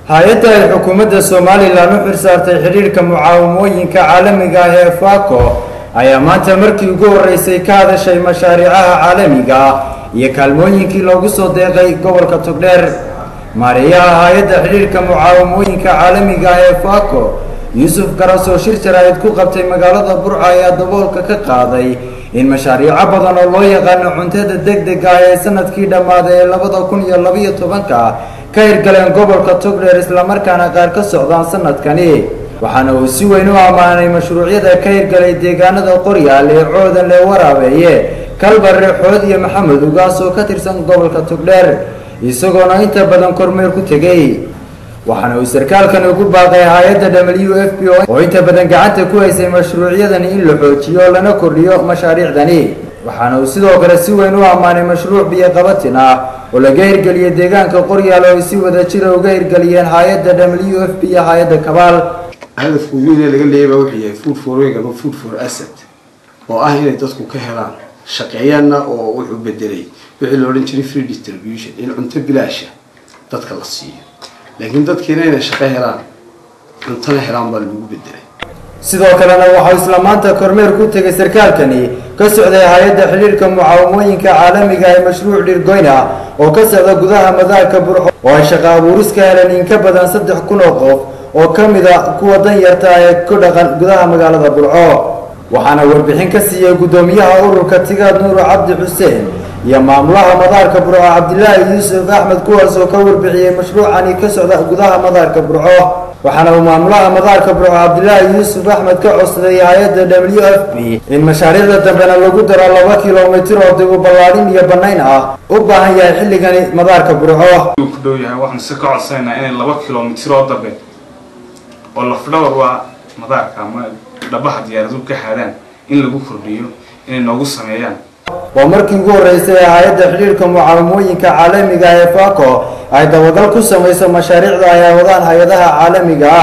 hay-adda ay xukuumadda Soomaaliland u xilsaartay xiriirka mucaawimooyinka caalamiga ah ee FACO ayaa maanta markii ugu horeysay ka hadashay mashaariicaha caalamiga ah iyo kaalmooyinkii loogu soo deeqay gobolka Togdheer. Maareeyaha hay-adda xiriirka mucaawimooyinka caalamiga ah ee FACO Yuusuf Garas oo shir jaraa'id ku qabtay magaalada Burco ayaa daboolka ka qaaday in mashaariic badan oo loo yaqaan cuntada degdega ah ee sanadkii dhamaaday ee 2012 ka hirgaleen gobolka Togdheer isla markaana qaar ka socdaan sanadkani. waxaana uu si weyn u amaanay mashruucyada ka hirgalay deegaanada Qoryaal ee Coodan le Waraabeeye, Kalbarre, Xood iyo Maxamed Ugaas oo ka tirsan gobolka Togdheer isagoona inta badan kormeer ku tagay. waxaana uu sarkaalkan ugu baaqay hay'adda WFP oo inta badan gacanta ku haysay mashruucyadan in la xoojiyo lana kordhiyo mashaariicdani. waxaana uu sidoo kale si weyn u amaanay mashruuc biyo qabatin ah oo laga hirgeliyay deegaanka Qoryaal oo si wada jir ah uga hirgeliyeen hay'adda WFP iyo hay'adda Kabaal. hadafku weyn ee laga leeyahay wuxuu yahay food for week ama food for asset oo ah inay dadku ka helaan shaqeeyana oo wuxuu bedelay wixii loo oran jiray free distribution in cunto bilaash ah dadka la siiyo laakiin dadkeena inay shaqo helaan cuntana helaan baa lagu bedelay. sidoo kalena waxa isla maanta kormeer ku tagay sarkaalkani ka socday hay'adda xiriirka mucaawimooyinka caalamiga ee mashruuc dhirgoyna oo ka socda gudaha madaalka Burco oo ay shaqo abuuris ka heleen in ka badan 3,000 oo qof oo kamida kuwa danyarta ah ee ku dhaqan gudaha magaalada Burco. waxaana warbixin ka siiyay gudoomiyaha ururka Tigaad Nuur Cabdi Xuseen iyo maamulaha madaarka Burco Cabdilaahi Yuusuf Axmed kuwaas oo ka warbixiyay mashruucani ka socda gudaha madaarka Burco. waxaana uu maamulaha madaarka Burco Cabdilaahi Yuusuf Axmed ka codsaday hay'adda WFP in mashaariicda dambena lagu daro 2 kiiloomitir oo dib u ballaarin iyo banayn ah u baahan yahay xilligani madaarka Burco. ku dhow yahay waxaan si ka codsanaynaa in 2 kiiloomitir oo dambe oo la fadhawr waa madaarka ama dhabaha diyaaradu ka xadaan in lagu kordhiyo inay noogu sameeyaan. waa markii ugu horeysay hay'adda xiriirka mucaawimooyinka caalamiga ah ee FACO ay dabagal ku samayso mashaariicda ay wadaan hay'adaha caalamiga ah.